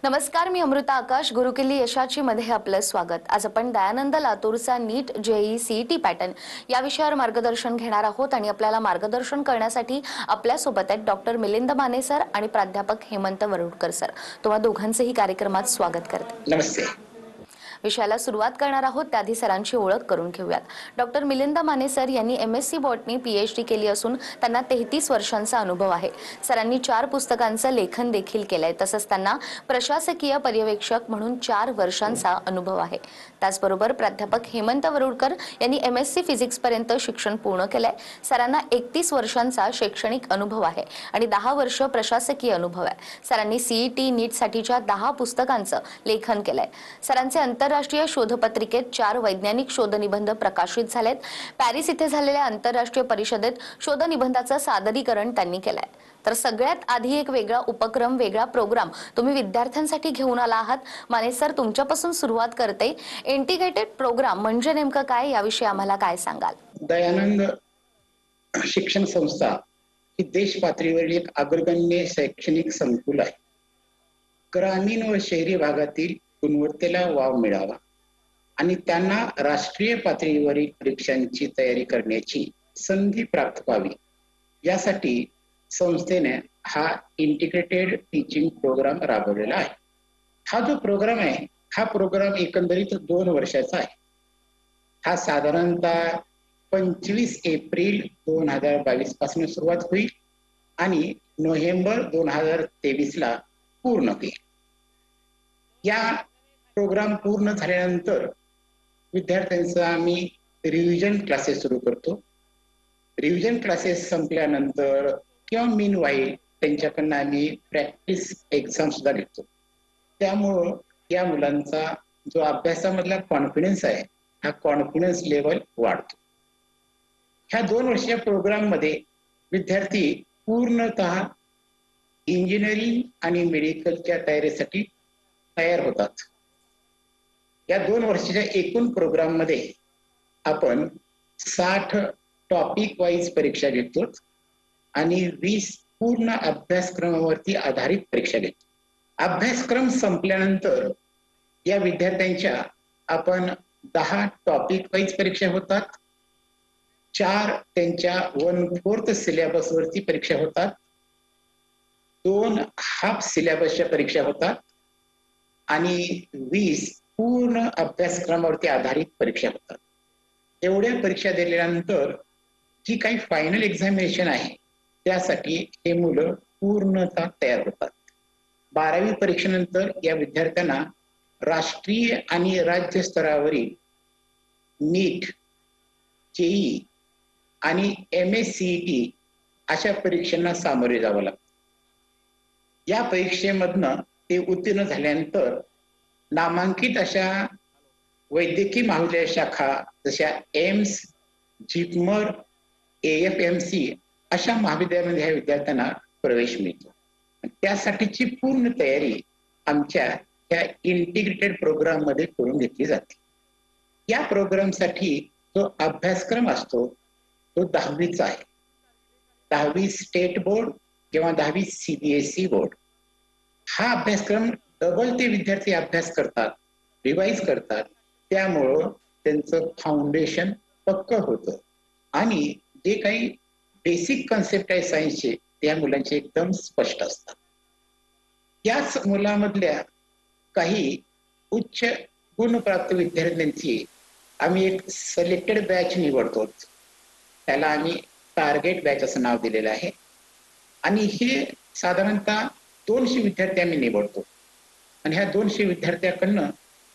नमस्कार, मी अमृता आकाश. गुरुकिल्ली यशाची मध्ये आपलं स्वागत. आज आपण दयानंद लातूरचा नीट जेईई सीईटी पॅटर्न या विषयावर मार्गदर्शन घेणार आहोत आणि आपल्याला मार्गदर्शन करण्यासाठी आपल्या सोबत आहेत डॉक्टर मिलिंद माने सर आणि प्राध्यापक हेमंत वरुडकर सर. तुम्हा दोघांचेही कार्यक्रमात स्वागत करते. नमस्ते. विषयाला सुरुवात करणार आहोत त्याआधी सरांची ओळख करून घेऊयात. डॉक्टर मिलिंद माने सर यांनी MSc बॉटनी PhD केली असून त्यांना 33 वर्षांचा अनुभव आहे. सरांनी 4 पुस्तकांचं लेखन देखील केलंय. तसंच त्यांना प्रशासकीय पर्यवेक्षक म्हणून 4 वर्षांचा अनुभव आहे. त्याचबरोबर प्राध्यापक हेमंत वरुडकर यांनी MSc फिजिक्स पर्यंत शिक्षण पूर्ण केलंय. सरांना 31 वर्षांचा शैक्षणिक अनुभव आहे आणि 10 वर्ष प्रशासकीय अनुभव आहे. सरांनी CET नीट साठीच्या 10 पुस्तकांचं लेखन केलंय. सरांचे आंतरराष्ट्रीय शोधपत्रिकेत 4 वैज्ञानिक शोधनिबंध प्रकाशित झालेत. पॅरिस इथे झालेल्या आंतरराष्ट्रीय परिषदेत शोधनिबंधाचं सादरीकरण त्यांनी केलंय. तर सगळ्यात आधी एक वेगळा उपक्रम, वेगळा प्रोग्राम तुम्ही विद्यार्थ्यांसाठी घेऊन आला आहात. माने सर, तुमच्यापासून सुरुवात करते. इंटिग्रेटेड प्रोग्राम म्हणजे नेमकं काय, याविषयी आम्हाला काय सांगाल? दयानंद शिक्षण संस्था ही देश पातळीवरील एक अग्रगण्य शैक्षणिक संकुल आहे. ग्रामीण व शहरी भागातील गुणवत्तेला वाव मिळावा आणि त्यांना राष्ट्रीय पातळीवरील परीक्षांची तयारी करण्याची संधी प्राप्त व्हावी यासाठी संस्थेने हा इंटिग्रेटेड टीचिंग प्रोग्राम राबवलेला आहे. हा जो प्रोग्राम आहे, हा प्रोग्राम एकंदरीत 2 वर्षाचा आहे. हा साधारणतः 25 एप्रिल 2022 पासून सुरुवात होईल आणि नोव्हेंबर 2023 ला पूर्ण होईल. या प्रोग्राम पूर्ण झाल्यानंतर विद्यार्थ्यांचा आम्ही रिव्हिजन क्लासेस सुरू करतो. रिव्हिजन क्लासेस संपल्यानंतर किंवा मीन वाईल त्यांच्याकडनं आम्ही प्रॅक्टिस एक्झाम सुद्धा घेतो. त्यामुळं या मुलांचा जो अभ्यासामधला कॉन्फिडन्स आहे, हा कॉन्फिडन्स लेवल वाढतो. ह्या 2 वर्षाच्या प्रोग्राम मध्ये विद्यार्थी पूर्णतः इंजिनिअरिंग आणि मेडिकलच्या तयारीसाठी तयार होतात. या 2 वर्षाच्या एकूण प्रोग्राम मध्ये आपण 60 टॉपिक वाईज परीक्षा घेतो आणि 20 पूर्ण अभ्यासक्रमावरती आधारित परीक्षा घेतो. अभ्यासक्रम संपल्यानंतर या विद्यार्थ्यांच्या आपण 10 टॉपिक वाईज परीक्षा होतात, 4 त्यांच्या 1/4 सिलेबस वरती परीक्षा होतात, 2 हाफ सिलेबसच्या परीक्षा होतात आणि 20 पूर्ण अभ्यासक्रमावरती आधारित परीक्षा होतात. एवढ्या परीक्षा दिल्यानंतर जी काही फायनल एक्झामिनेशन आहे, त्यासाठी हे मुलं पूर्णतः तयार होतात. 12वी परीक्षेनंतर या विद्यार्थ्यांना राष्ट्रीय आणि राज्य स्तरावरील नीट, जेईई आणि MSCET अशा परीक्षांना सामोरे जावं लागतं. या परीक्षेमधनं ते उत्तीर्ण झाल्यानंतर नामांकित अशा वैद्यकीय महाविद्यालय शाखा जशा एम्स, जिपमर, AFMC अशा महाविद्यालयामध्ये ह्या विद्यार्थ्यांना प्रवेश मिळतो. त्यासाठीची पूर्ण तयारी आमच्या या इंटिग्रेटेड प्रोग्राम मध्ये करून घेतली जाते. या प्रोग्रामसाठी जो अभ्यासक्रम असतो तो 10वीचा आहे. 10वी स्टेट बोर्ड किंवा 10वी CBSE बोर्ड. हा अभ्यासक्रम डबल ते विद्यार्थी अभ्यास करतात, रिवाइज करतात. त्यामुळं त्यांचं फाउंडेशन पक्क होतं आणि जे काही बेसिक कन्सेप्ट आहे सायन्सचे, त्या मुलांचे एकदम स्पष्ट असतात. याच मुलामधल्या काही उच्च गुणप्राप्त विद्यार्थ्यांची आम्ही एक सिलेक्टेड बॅच निवडतो. त्याला आम्ही टार्गेट बॅच असं नाव दिलेलं आहे आणि हे साधारणतः 200 विद्यार्थी आम्ही निवडतो आणि ह्या 200 विद्यार्थ्याकडनं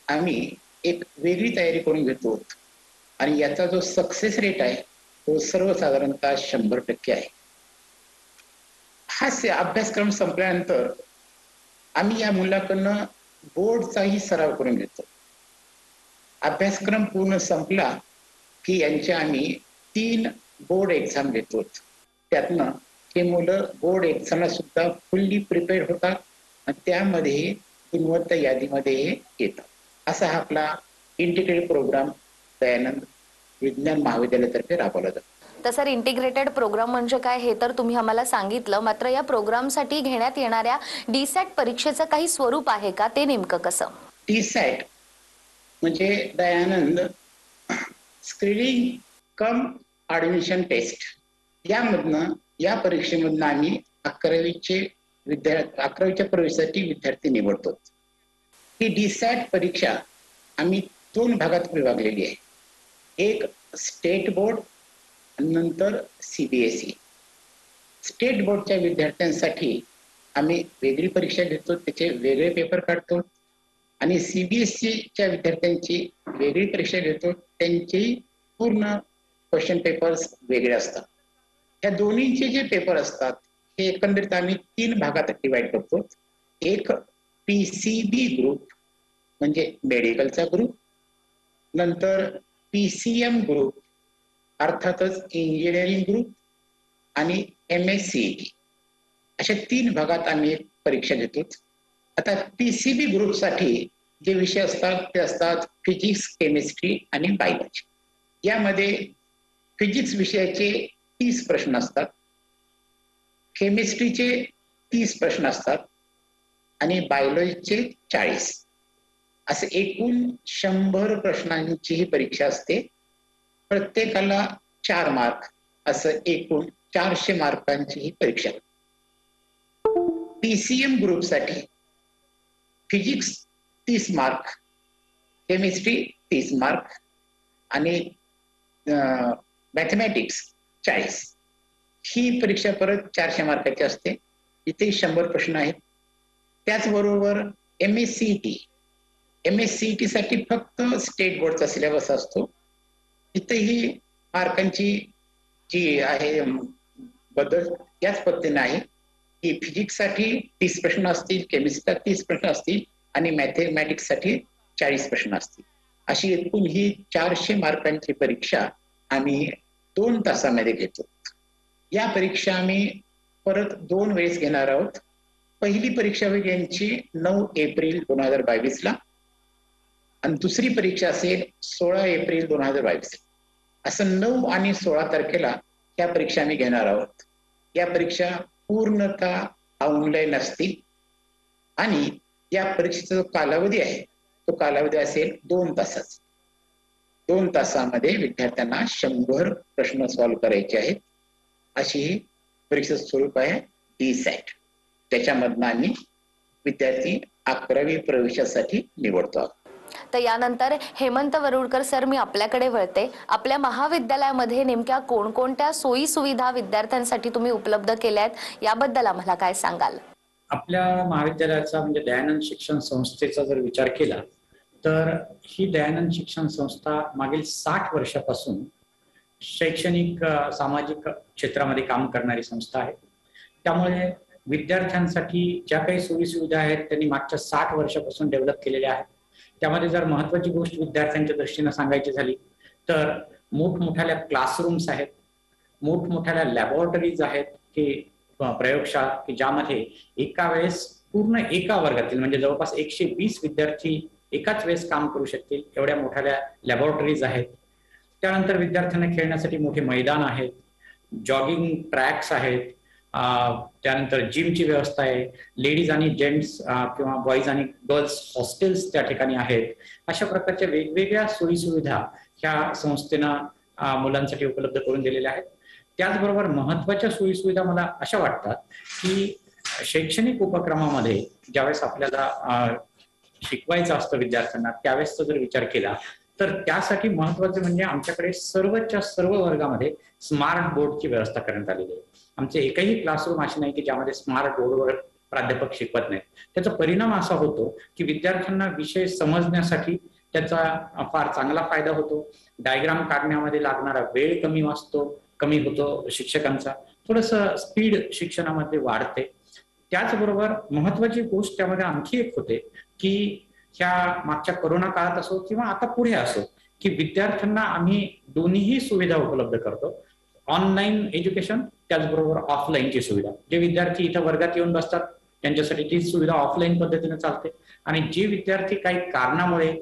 आम्ही एक वेगळी तयारी करून घेतो आणि याचा जो सक्सेस रेट आहे तो सर्वसाधारणतः 100% आहे. हा अभ्यासक्रम संपल्यानंतर आम्ही या मुलाकडनं बोर्डचाही सराव करून घेतो. अभ्यासक्रम पूर्ण संपला की यांच्या आम्ही 3 बोर्ड एक्झाम घेतो. त्यातनं हे मुलं बोर्ड एक्झामला सुद्धा फुल्ली प्रिपेअर होतात आणि त्यामध्ये गुणवत्ता यादीमध्ये येतात. असा हा आपला इंटिग्रेटेड प्रोग्राम दयानंद विज्ञान महाविद्यालयातर्फे राबवला जातो. तर सर, इंटिग्रेटेड प्रोग्राम म्हणजे काय हे तर तुम्ही आम्हाला सांगितलं, मात्र या प्रोग्रामसाठी घेण्यात येणाऱ्या डीसॅट परीक्षेचं काही स्वरूप आहे का, ते नेमकं कसं? टी-सॅट म्हणजे दयानंद स्क्रीनिंग कम ऍडमिशन टेस्ट. या परीक्षेमधनं आम्ही 11वीच्या प्रवेशासाठी विद्यार्थी निवडतो. ही डीसॅट परीक्षा आम्ही 2 भागात विभागलेली आहे. एक स्टेट बोर्ड आणि नंतर सीबीएसई. स्टेट बोर्डच्या विद्यार्थ्यांसाठी आम्ही वेगळी परीक्षा घेतो, त्याचे वेगळे पेपर काढतो आणि सीबीएसईच्या विद्यार्थ्यांची वेगळी परीक्षा घेतो, त्यांची पूर्ण क्वेश्चन पेपर्स वेगळे असतात. या दोन्हीचे जे पेपर असतात हे एकंदरीत आम्ही 3 भागात डिवाइड करतो. एक पीसीबी ग्रुप म्हणजे मेडिकलचा ग्रुप, नंतर पीसीएम ग्रुप अर्थातच इंजिनिअरिंग ग्रुप आणि एमएससीईटी, अशा 3 भागात आम्ही एक परीक्षा घेतो. आता पीसीबी ग्रुपसाठी जे विषय असतात ते असतात फिजिक्स, केमिस्ट्री आणि बायोलॉजी. यामध्ये फिजिक्स विषयाचे 30 प्रश्न असतात, केमिस्ट्रीचे 30 प्रश्न असतात आणि बायोलॉजीचे 40. असे एकूण 100 प्रश्नांची ही परीक्षा असते. प्रत्येकाला 4 मार्क, असं एकूण 400 मार्कांची ही परीक्षा. पीसीएम ग्रुपसाठी फिजिक्स 30 मार्क, केमिस्ट्री 30 मार्क आणि मॅथमॅटिक्स 40. ही परीक्षा परत 400 मार्काची असते. इथे 100 प्रश्न आहेत. त्याचबरोबर एमएससीईटी साठी फक्त स्टेट बोर्डचा सिलेबस असतो. इथेही मार्कांची जी आहे बदल याच पद्धतीने आहे की फिजिक्ससाठी 30 प्रश्न असतील, केमिस्ट्रीला 30 प्रश्न असतील आणि मॅथमॅटिक्ससाठी 40 प्रश्न असतील. अशी एकूण ही 400 मार्कांची परीक्षा आम्ही 2 तासामध्ये घेतो. या परीक्षा आम्ही परत 2 वेळेस घेणार आहोत. पहिली परीक्षा होईल यांची 9 एप्रिल 2022 ला आणि दुसरी परीक्षा असेल 16 एप्रिल 2022. असं 9 आणि 16 तारखेला या परीक्षा आम्ही घेणार आहोत. या परीक्षा पूर्णतः ऑनलाईन असतील आणि या परीक्षेचा जो कालावधी आहे तो कालावधी असेल 2 तासाचा. 2 तासामध्ये विद्यार्थ्यांना 100 प्रश्न सॉल्व्ह करायचे आहेत. अशी ही परीक्षेचं स्वरूप आहे डीसॅट. त्याच्यामधनं आम्ही विद्यार्थी 11वी प्रवेशासाठी निवडतो आहोत. तर यानंतर हेमंत वरुडकर सर, मी आपल्याकडे वळते. आपल्या महाविद्यालयामध्ये नेमक्या कोणकोणत्या सोयी सुविधा विद्यार्थ्यांसाठी तुम्ही उपलब्ध केल्या आहेत, याबद्दल आम्हाला काय सांगाल? आपल्या महाविद्यालयाचा म्हणजे दयानंद शिक्षण संस्थेचा जर विचार केला तर ही दयानंद शिक्षण संस्था मागील 60 वर्षापासून शैक्षणिक सामाजिक क्षेत्रामध्ये काम करणारी संस्था आहे. त्यामुळे विद्यार्थ्यांसाठी ज्या काही सोयी सुविधा आहेत त्यांनी मागच्या 60 वर्षापासून डेव्हलप केलेल्या आहेत. त्यामध्ये जर महत्वाची गोष्ट विद्यार्थ्यांच्या दृष्टीने सांगायची झाली तर मोठमोठ्या क्लासरूम्स आहेत, मोठमोठ्या लॅबोरेटरीज आहेत की प्रयोगशाळा की ज्यामध्ये एका वेळेस पूर्ण एका वर्गातील म्हणजे जवळपास 120 विद्यार्थी एकाच वेळेस काम करू शकतील एवढ्या मोठ्या लॅबोरेटरीज आहेत. त्यानंतर विद्यार्थ्यांना खेळण्यासाठी मोठे मैदान आहेत, जॉगिंग ट्रॅक्स आहेत, त्यानंतर जिमची व्यवस्था आहे, लेडीज आणि जेंट्स किंवा बॉईज आणि गर्ल्स हॉस्टेल्स त्या ठिकाणी आहेत. अशा प्रकारच्या वेगवेगळ्या सोयी सुविधा ह्या संस्थेनं मुलांसाठी उपलब्ध करून दिलेल्या आहेत. त्याचबरोबर महत्वाच्या सोयी सुविधा मला अशा वाटतात की शैक्षणिक उपक्रमामध्ये ज्यावेळेस आपल्याला शिकवायचं असतं विद्यार्थ्यांना त्यावेळेसचा जर विचार केला तर त्यासाठी महत्वाचे म्हणजे आमच्याकडे सर्वच्या सर्व वर्गामध्ये स्मार्ट बोर्डची व्यवस्था करण्यात आलेली आहे. आमचे एकही क्लासरूम असे नाही की ज्यामध्ये स्मार्ट बोर्डवर प्राध्यापक शिकवत नाहीत. त्याचा परिणाम असा होतो की विद्यार्थ्यांना विषय समजण्यासाठी त्याचा फार चांगला फायदा होतो. डायग्राम काढण्यामध्ये लागणारा वेळ कमी होतो शिक्षकांचा, थोडंसं स्पीड शिक्षणामध्ये वाढते. त्याचबरोबर महत्वाची गोष्ट त्यामध्ये आणखी एक होते की ह्या मागच्या कोरोना काळात असो किंवा आता पुढे असो की विद्यार्थ्यांना आम्ही दोन्हीही सुविधा उपलब्ध करतो. ऑनलाईन एज्युकेशन त्याचबरोबर ऑफलाईनची सुविधा. जे विद्यार्थी इथं वर्गात येऊन बसतात त्यांच्यासाठी ती सुविधा ऑफलाईन पद्धतीने चालते आणि जे विद्यार्थी काही कारणामुळे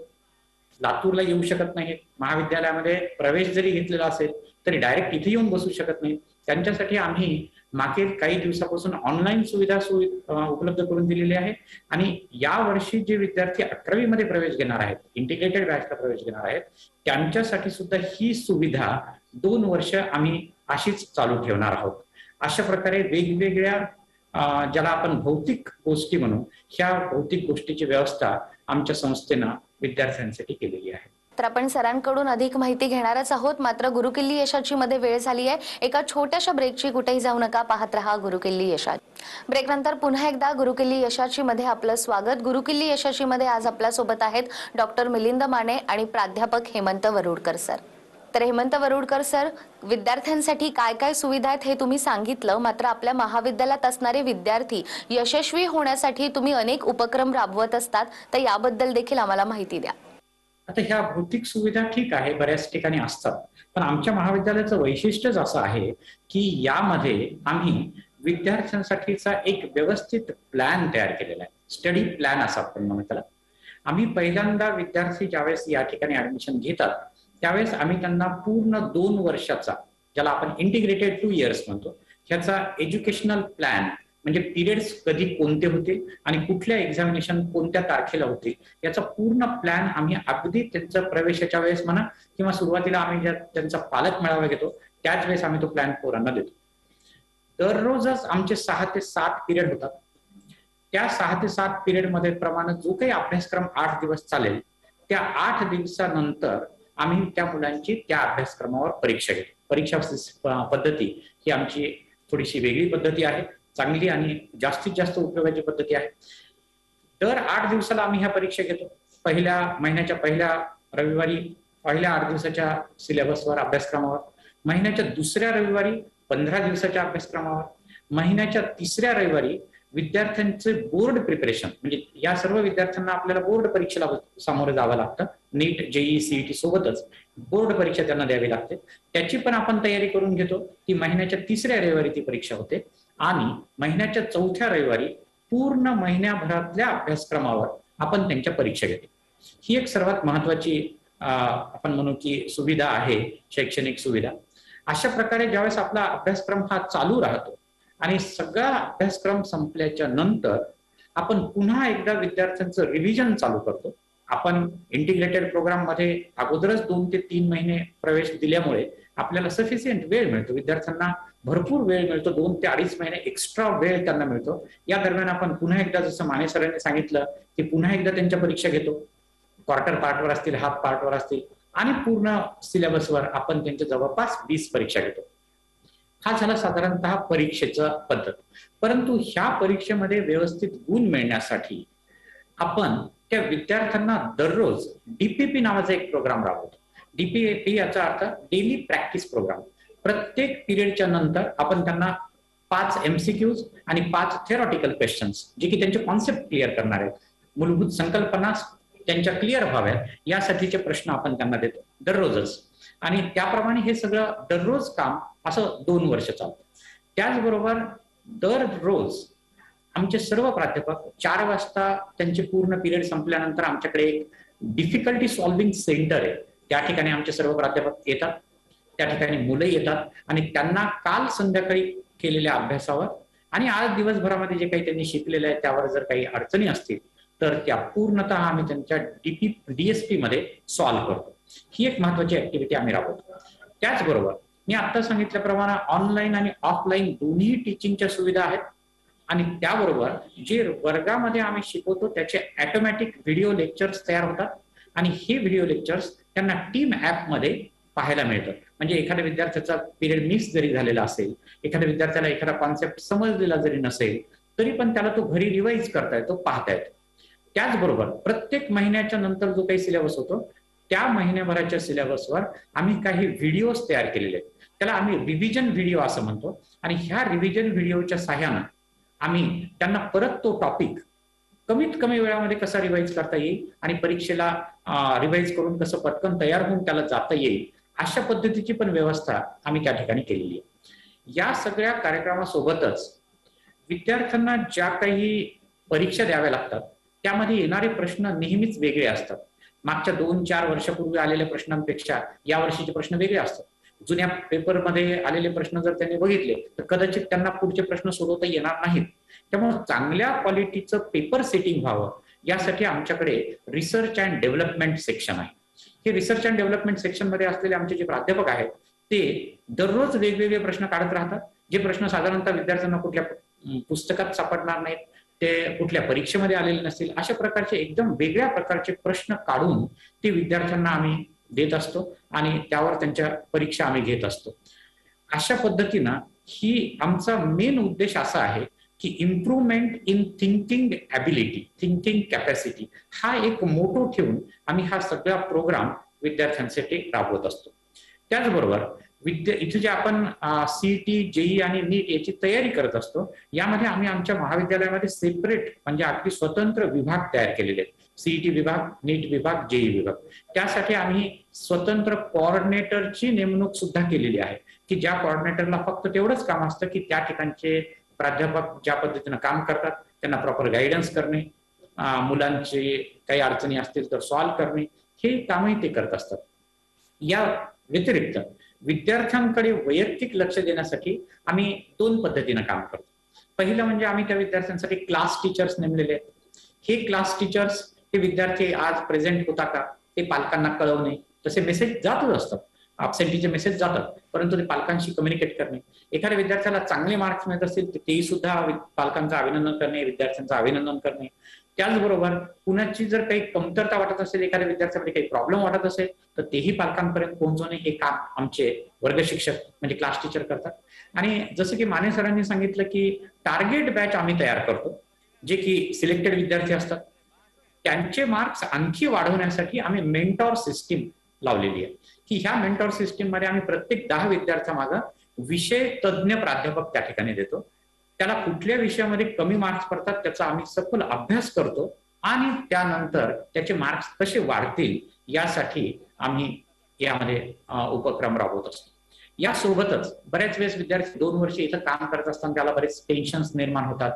लातूरला येऊ शकत नाहीत, महाविद्यालयामध्ये प्रवेश जरी घेतलेला असेल तरी डायरेक्ट इथे येऊन बसू शकत नाही. त्यांच्यासाठी आम्ही मागील काही दिवसापासून ऑनलाईन सुविधा उपलब्ध करून दिलेली आहे. आणि या वर्षी जे विद्यार्थी 11वी मध्ये प्रवेश घेणार आहेत, इंटिग्रेटेड बॅचला प्रवेश घेणार आहेत, त्यांच्यासाठी सुद्धा ही सुविधा 2 वर्ष आम्ही अशीच चालू ठेवणार आहोत. अशा प्रकारे वेगवेगळ्या ज्याला आपण भौतिक गोष्टी म्हणू, ह्या भौतिक गोष्टीची व्यवस्था आमच्या संस्थेनं विद्यार्थ्यांसाठी केलेली आहे. तर आपण सरांकडून अधिक माहिती घेणारच आहोत. मात्र गुरुकिल्ली यशाची मध्ये वेळ झाली आहे. एका छोट्याशा ब्रेकची, कुठेही जाऊ नका, पाहत रहा गुरुकिल्ली यशाची. ब्रेक नंतर पुन्हा एकदा गुरुकिल्ली यशाची मध्ये आपलं स्वागत. गुरुकिल्ली यशाची मध्ये आज आपल्या सोबत आहेत डॉक्टर मिलिंद माने आणि प्राध्यापक हेमंत वरुडकर सर. तर हेमंत वरुडकर सर, विद्यार्थ्यांसाठी काय काय सुविधा आहेत हे तुम्ही सांगितलं. मात्र आपल्या महाविद्यालयात असणारे विद्यार्थी यशस्वी होण्यासाठी तुम्ही अनेक उपक्रम राबवत असतात, तर याबद्दल देखील आम्हाला माहिती द्या. आता ह्या भौतिक सुविधा ठीक आहे, बऱ्याच ठिकाणी असतात, पण आमच्या महाविद्यालयाचं वैशिष्ट्यच असं आहे की यामध्ये आम्ही विद्यार्थ्यांसाठीचा एक व्यवस्थित प्लॅन तयार केलेला आहे. स्टडी प्लॅन असं आपण म्हणू त्याला. आम्ही पहिल्यांदा विद्यार्थी ज्यावेळेस या ठिकाणी ऍडमिशन घेतात त्यावेळेस आम्ही त्यांना पूर्ण 2 वर्षाचा, ज्याला आपण इंटिग्रेटेड 2 इयर्स म्हणतो, ह्याचा एज्युकेशनल प्लॅन, म्हणजे पिरियड्स कधी कोणते होतील आणि कुठल्या एक्झामिनेशन कोणत्या तारखेला होतील, याचा पूर्ण प्लॅन आम्ही अगदी त्यांच्या प्रवेशाच्या वेळेस म्हणा किंवा सुरुवातीला आम्ही त्यांचा पालक मेळावा घेतो त्याच वेळेस आम्ही तो प्लॅन पोरांना देतो. दररोजच आमचे 6 ते 7 पिरियड होतात. त्या 6 ते 7 पिरियड मध्ये प्रमाणे जो काही अभ्यासक्रम 8 दिवस चालेल, त्या 8 दिवसानंतर आम्ही त्या मुलांची त्या अभ्यासक्रमावर परीक्षा घेतो. परीक्षा पद्धती ही आमची थोडीशी वेगळी पद्धती आहे, चांगली आणि जास्तीत जास्त उपयोगाची पद्धती आहे. दर 8 दिवसाला आम्ही ह्या परीक्षा घेतो. पहिल्या महिन्याच्या पहिल्या रविवारी पहिल्या 8 दिवसाच्या सिलेबसवर, अभ्यासक्रमावर, महिन्याच्या दुसऱ्या रविवारी 15 दिवसाच्या अभ्यासक्रमावर, महिन्याच्या तिसऱ्या रविवारी विद्यार्थ्यांचे बोर्ड प्रिपरेशन, म्हणजे या सर्व विद्यार्थ्यांना आपल्याला बोर्ड परीक्षेला सामोरे जावं लागतं. नीट, जेईई, सीईटी सोबतच बोर्ड परीक्षा त्यांना द्यावी लागते. त्याची पण आपण तयारी करून घेतो. ती महिन्याच्या तिसऱ्या रविवारी ती परीक्षा होते आणि महिन्याच्या 4थ्या रविवारी पूर्ण महिन्याभरातल्या अभ्यासक्रमावर आपण त्यांच्या परीक्षा घेतो. ही एक सर्वात महत्वाची आपण म्हणू की सुविधा आहे, शैक्षणिक सुविधा. अशा प्रकारे ज्यावेळेस आपला अभ्यासक्रम हा चालू राहतो आणि सगळा अभ्यासक्रम संपल्याच्या नंतर आपण पुन्हा एकदा विद्यार्थ्यांचं रिव्हिजन चालू करतो. आपण इंटिग्रेटेड प्रोग्राम मध्ये अगोदरच 2 ते 3 महिने प्रवेश दिल्यामुळे आपल्याला सफिशियंट वेळ मिळतो, विद्यार्थ्यांना भरपूर वेळ मिळतो. 2 ते 2.5 महिने एक्स्ट्रा वेळ त्यांना मिळतो. या दरम्यान आपण पुन्हा एकदा, जसं माने सरांनी सांगितलं, की पुन्हा एकदा त्यांच्या परीक्षा घेतो. क्वार्टर पार्टवर असतील, हाफ पार्टवर असतील आणि पूर्ण सिलेबसवर आपण त्यांच्या जवळपास 20 परीक्षा घेतो. हा झाला साधारणतः परीक्षेचा पद्धत. परंतु ह्या परीक्षेमध्ये व्यवस्थित गुण मिळण्यासाठी आपण त्या विद्यार्थ्यांना दररोज डीपीपी नावाचा एक प्रोग्राम राबवतो. डीपीपी याचा अर्थ डेली प्रॅक्टिस प्रोग्राम. प्रत्येक पिरियडच्या नंतर आपण त्यांना 5 MCQs आणि 5 थेरॉटिकल क्वेश्चन्स, जे की त्यांचे कॉन्सेप्ट क्लिअर करणार आहेत, मूलभूत संकल्पना त्यांच्या क्लिअर व्हाव्यात यासाठीचे प्रश्न आपण त्यांना देतो दररोजच. आणि त्याप्रमाणे हे सगळं दररोज काम असं 2 वर्ष चालतं. त्याचबरोबर दररोज आमचे सर्व प्राध्यापक 4 वाजता त्यांचे पूर्ण पिरियड संपल्यानंतर आमच्याकडे एक डिफिकल्टी सॉल्व्हिंग सेंटर आहे. त्या ठिकाणी आमचे सर्व प्राध्यापक येतात, त्या ठिकाणी मुलं येतात आणि त्यांना काल संध्याकाळी केलेल्या अभ्यासावर आणि आज दिवसभरामध्ये जे काही त्यांनी शिकलेलं आहे त्यावर जर काही अडचणी असतील तर त्या पूर्णतः आम्ही त्यांच्या DSP मध्ये सॉल्व्ह करतो. ही एक महत्वाची ऍक्टिव्हिटी आम्ही राबवतो. त्याचबरोबर मी आता सांगितल्याप्रमाणे ऑनलाईन आणि ऑफलाईन दोन्ही टीचिंगच्या सुविधा आहेत. आणि त्याबरोबर जे वर्गामध्ये आम्ही शिकवतो त्याचे ऑटोमॅटिक व्हिडिओ लेक्चर्स तयार होतात आणि हे व्हिडिओ लेक्चर्स त्यांना टीम ऍप मध्ये पाहायला मिळतात. म्हणजे एखाद्या विद्यार्थ्याचा पिरियड मिस जरी झालेला असेल, एखाद्या विद्यार्थ्याला एखादा कॉन्सेप्ट समजलेला जरी नसेल तरी पण त्याला तो घरी रिवाइज करता येतो, पाहता येतो. त्याचबरोबर प्रत्येक महिन्याच्या नंतर जो काही सिलेबस होतो त्या महिन्याभराच्या सिलेबसवर आम्ही काही व्हिडिओज तयार केलेले आहेत. त्याला आम्ही रिव्हिजन व्हिडिओ असं म्हणतो. आणि ह्या रिव्हिजन व्हिडिओच्या सहाय्यानं आम्ही त्यांना परत तो टॉपिक कमीत कमी वेळामध्ये कसा रिवाइज करता येईल आणि परीक्षेला रिवाइज करून कसं पटकन तयार होऊन त्याला जाता येईल, अशा पद्धतीची पण व्यवस्था आम्ही त्या ठिकाणी केलेली आहे. या सगळ्या कार्यक्रमासोबतच विद्यार्थ्यांना ज्या काही परीक्षा द्याव्या लागतात त्यामध्ये येणारे प्रश्न नेहमीच वेगळे असतात. मागच्या 2-4 वर्षापूर्वी आलेल्या प्रश्नांपेक्षा या वर्षीचे प्रश्न वेगळे असतात. जुन्या पेपरमध्ये आलेले प्रश्न जर त्यांनी बघितले तर कदाचित त्यांना पुढचे प्रश्न सोडवता येणार नाहीत. त्यामुळे चांगल्या क्वालिटीचं पेपर सेटिंग व्हावं यासाठी आमच्याकडे रिसर्च अँड डेव्हलपमेंट सेक्शन आहे. हे रिसर्च अँड डेव्हलपमेंट सेक्शन मध्ये असलेले आमचे जे प्राध्यापक आहेत ते दररोज वेगवेगळे प्रश्न काढत राहतात. जे प्रश्न साधारणतः विद्यार्थ्यांना कुठल्या पुस्तकात सापडणार नाहीत, ते कुठल्या परीक्षेमध्ये आलेले नसतील, अशा प्रकारचे एकदम वेगळ्या प्रकारचे प्रश्न काढून ते विद्यार्थ्यांना आम्ही देत असतो आणि त्यावर त्यांच्या परीक्षा आम्ही घेत असतो. अशा पद्धतीनं ही आमचा मेन उद्देश असा आहे की improvement in thinking ability, thinking capacity हा एक मोटो ठेवून आम्ही हा सगळा प्रोग्राम विद्यार्थ्यांसाठी राबवत असतो. त्याचबरोबर इथे जे आपण सीईटी, जेई आणि नीट याची तयारी करत असतो, यामध्ये आम्ही आमच्या महाविद्यालयामध्ये सेपरेट म्हणजे अगदी स्वतंत्र विभाग तयार केलेले आहेत. सीईटी विभाग, नीट विभाग, जेई विभाग. त्यासाठी आम्ही स्वतंत्र कोऑर्डिनेटरची नेमणूक सुद्धा केलेली आहे की ज्या कोऑर्डिनेटरला फक्त तेवढंच काम असतं की त्या ठिकाणचे प्राध्यापक ज्या पद्धतीनं काम करतात त्यांना प्रॉपर गायडन्स करणे, मुलांचे काही अडचणी असतील तर सॉल्व्ह करणे, हे कामही ते करत असतात. या व्यतिरिक्त विद्यार्थ्यांकडे वैयक्तिक लक्ष देण्यासाठी आम्ही 2 पद्धतीनं काम करतो. पहिलं म्हणजे आम्ही त्या विद्यार्थ्यांसाठी क्लास टीचर्स नेमलेले आहेत. हे क्लास टीचर्स हे विद्यार्थी आज प्रेझेंट होता का ते पालकांना कळवणे, तसे मेसेज जातच असतात, अब्सेंटीचे मेसेज जातात, परंतु ते पालकांशी कम्युनिकेट करणे, एखाद्या विद्यार्थ्याला चांगले मार्क्स मिळत असतील तर तेही सुद्धा पालकांचं अभिनंदन करणे, विद्यार्थ्यांचं अभिनंदन करणे. त्याचबरोबर कुणाची जर काही कमतरता वाटत असेल, एखाद्या विद्यार्थ्यामध्ये काही प्रॉब्लेम वाटत असेल तर तेही पालकांपर्यंत पोहोचवणे हे काम आमचे वर्ग शिक्षक म्हणजे क्लास टीचर करतात. आणि जसं की माने सरांनी सांगितलं की टार्गेट बॅच आम्ही तयार करतो, जे की सिलेक्टेड विद्यार्थी असतात. त्यांचे मार्क्स आणखी वाढवण्यासाठी आम्ही मेंटॉर सिस्टीम लावलेली आहे की ह्या मेंटॉर सिस्टीम मध्ये आम्ही प्रत्येक 10 विद्यार्थ्यामागं विषय तज्ज्ञ प्राध्यापक त्या ठिकाणी देतो. त्याला कुठल्या विषयामध्ये कमी मार्क्स पडतात त्याचा आम्ही सखोल अभ्यास करतो आणि त्यानंतर त्याचे मार्क्स कसे वाढतील यासाठी आम्ही यामध्ये उपक्रम राबवत असतो. यासोबतच बऱ्याच वेळेस विद्यार्थी 2 वर्ष इथं काम करत असताना त्याला बरेच टेन्शन्स निर्माण होतात,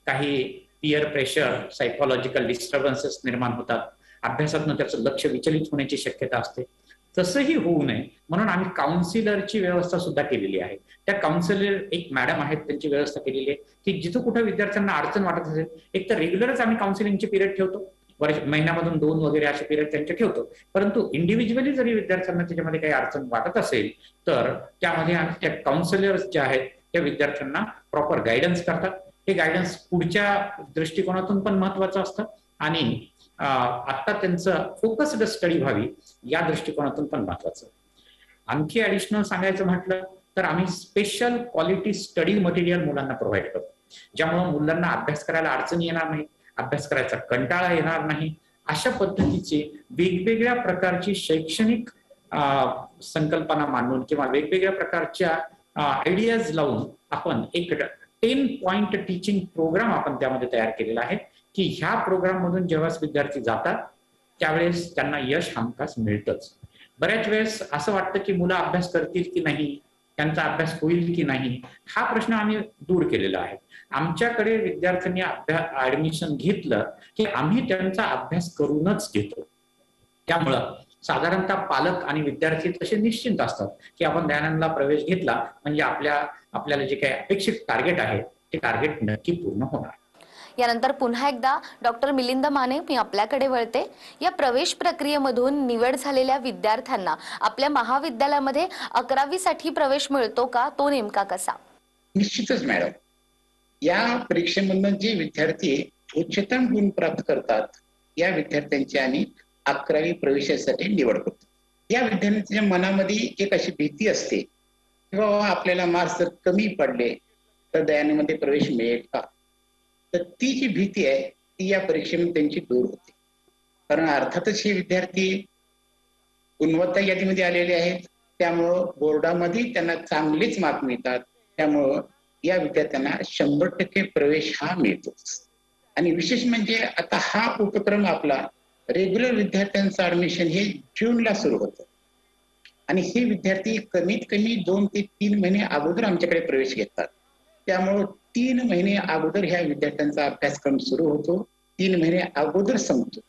काही पिअर प्रेशर, सायकोलॉजिकल डिस्टर्बन्सेस निर्माण होतात, अभ्यासातून त्याचं लक्ष विचलित होण्याची शक्यता असते. तसंही होऊ नये म्हणून आम्ही काउन्सिलरची व्यवस्था सुद्धा केलेली आहे. त्या काउन्सिलर एक मॅडम आहेत, त्यांची व्यवस्था केलेली आहे की जिथं कुठं विद्यार्थ्यांना अडचण वाटत असेल एक तर रेग्युलरच आम्ही काउन्सिलिंगचे पिरियड ठेवतो, महिन्यामधून 2 वगैरे असे पिरियड त्यांचे ठेवतो, परंतु इंडिव्हिज्युअली जरी विद्यार्थ्यांना त्याच्यामध्ये काही अडचण वाटत असेल तर त्यामध्ये आम्ही त्या काउन्सिलर्स ज्या आहेत त्या विद्यार्थ्यांना प्रॉपर गायडन्स करतात. हे गायडन्स पुढच्या दृष्टिकोनातून पण महत्वाचं असतं आणि आता त्यांचं फोकस्ड स्टडी व्हावी या दृष्टिकोनातून पण महत्वाचं. आणखी ऍडिशनल सांगायचं म्हटलं तर आम्ही स्पेशल क्वालिटी स्टडी मटेरियल मुलांना प्रोव्हाइड करतो, ज्यामुळे मुलांना अभ्यास करायला अडचणी येणार नाही, अभ्यास करायचा कंटाळा येणार नाही. अशा पद्धतीचे वेगवेगळ्या प्रकारची शैक्षणिक संकल्पना मांडून किंवा वेगवेगळ्या प्रकारच्या आयडियाज लावून आपण एक 10 पॉइंट टीचिंग प्रोग्राम आपण त्यामध्ये तयार केलेला आहे की ह्या प्रोग्राम मधून जेव्हा विद्यार्थी जातात त्यावेळेस त्यांना यश हमखास मिळतच. बऱ्याच वेळेस असं वाटतं की मुलं अभ्यास करतील की नाही, त्यांचा अभ्यास होईल की नाही, हा प्रश्न आम्ही दूर केलेला आहे. आमच्याकडे विद्यार्थ्यांनी ऍडमिशन घेतलं की आम्ही त्यांचा अभ्यास करूनच घेतो. त्यामुळं साधारणतः पालक आणि विद्यार्थी तसे निश्चिंत असतात की आपण दयानंदला प्रवेश घेतला म्हणजे आपल्याला जे काही अपेक्षित टार्गेट आहे ते टार्गेट नक्की पूर्ण होणार. यानंतर पुन्हा एकदा डॉक्टर मिलिंद माने मी आपल्याकडे वळते. या प्रवेश प्रक्रियेमधून निवड झालेल्या विद्यार्थ्यांना आपल्या महाविद्यालयामध्ये 11वी साठी प्रवेश मिळतो का, तो नेमका कसा? निश्चितच मॅडम, या परीक्षेमधून जे विद्यार्थी उच्चतम गुण प्राप्त करतात या विद्यार्थ्यांची आम्ही 11वी प्रवेशासाठी निवड करतो. या विद्यार्थ्यांच्या मनामध्ये एक अशी भीती असते की बाबा आपल्याला मार्क्स जर कमी पडले तर दयानंदमध्ये प्रवेश मिळेल का, तर ती जी भीती आहे ती या परीक्षेमध्ये त्यांची दूर होते. कारण अर्थातच हे विद्यार्थी गुणवत्ता यादीमध्ये आलेले आहेत, त्यामुळं बोर्डामध्ये त्यांना चांगलेच मार्क मिळतात. त्यामुळं या विद्यार्थ्यांना 100% प्रवेश हा मिळतोच. आणि विशेष म्हणजे आता हा उपक्रम आपला रेग्युलर विद्यार्थ्यांचं ऍडमिशन हे जूनला सुरू होतं आणि हे विद्यार्थी कमीत कमी 2 ते 3 महिने अगोदर आमच्याकडे प्रवेश घेतात. त्यामुळं 3 महिने अगोदर ह्या विद्यार्थ्यांचा अभ्यासक्रम सुरू होतो, 3 महिने अगोदर संपतो.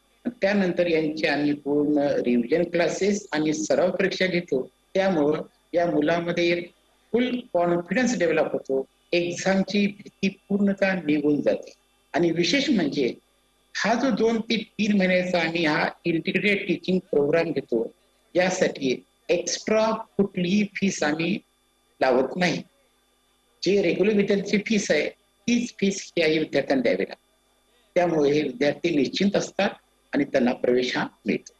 त्यानंतर यांचे आम्ही पूर्ण रिव्हिजन क्लासेस आणि सराव परीक्षा घेतो. त्यामुळं या मुलामध्ये एक फुल कॉन्फिडन्स डेव्हलप होतो. एक्झामची भीती पूर्णतः निघून जाते. आणि विशेष म्हणजे हा जो 2 ते 3 महिन्याचा आम्ही हा इंटिग्रेटेड टीचिंग प्रोग्राम घेतो, यासाठी एक्स्ट्रा कुठलीही फीस आम्ही लावत नाही. जे रेग्युलर विद्यार्थ्यांची फीस आहे, तीच फीस याही विद्यार्थ्यांना द्यावी लागते. त्यामुळे हे विद्यार्थी निश्चिंत असतात आणि त्यांना प्रवेश हा मिळतो.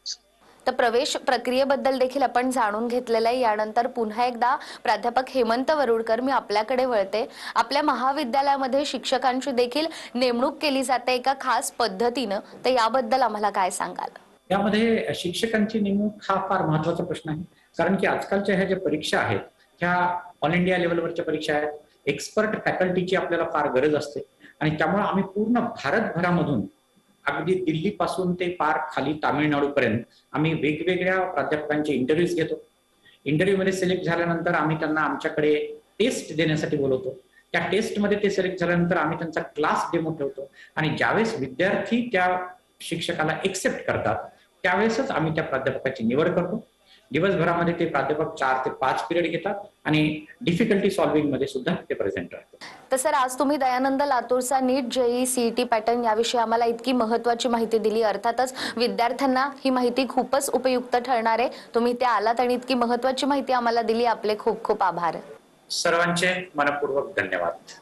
तर प्रवेश प्रक्रियेबद्दल देखील आपण जाणून घेतलेलं आहे. यानंतर पुन्हा एकदा प्राध्यापक हेमंत वरुडकर, मी आपल्याकडे वळते. आपल्या महाविद्यालयामध्ये शिक्षकांची देखील नेमणूक केली जाते एका खास पद्धतीनं, तर याबद्दल आम्हाला काय सांगाल? यामध्ये शिक्षकांची नेमणूक हा फार महत्वाचा प्रश्न आहे. कारण की आजकालच्या ह्या ज्या परीक्षा आहेत, ह्या ऑल इंडिया लेवलवरच्या परीक्षा आहेत. एक्सपर्ट फॅकल्टीची आपल्याला फार गरज असते आणि त्यामुळे आम्ही पूर्ण भारतभरामधून अगदी दिल्लीपासून ते पार खाली तामिळनाडूपर्यंत आम्ही वेगवेगळ्या प्राध्यापकांचे इंटरव्ह्यूज घेतो. इंटरव्ह्यूमध्ये सिलेक्ट झाल्यानंतर आम्ही त्यांना आमच्याकडे टेस्ट देण्यासाठी बोलवतो. त्या टेस्टमध्ये ते सिलेक्ट झाल्यानंतर आम्ही त्यांचा क्लास डेमो ठेवतो आणि ज्यावेळेस विद्यार्थी त्या शिक्षकाला एक्सेप्ट करतात त्यावेळेसच आम्ही त्या प्राध्यापकाची निवड करतो. दिवसभरामध्ये ते प्राध्यापक 4 ते 5 पिरियड घेतात आणि डिफिकल्टी सॉल्व्हिंग मध्ये सुद्धा ते प्रेझेंट राहतात. तर सर, आज तुम्ही दयानंद लातूरचा नीट जेईई सीईटी पॅटर्न याविषयी आम्हाला इतकी महत्त्वाची माहिती दिली. अर्थातच विद्यार्थ्यांना ही माहिती खूपच उपयुक्त ठरणार आहे. तुम्ही त्या आलात आणि इतकी महत्त्वाची माहिती आम्हाला दिली. आपले खूप खूप आभार. सर्वांचे मनपूर्वक धन्यवाद.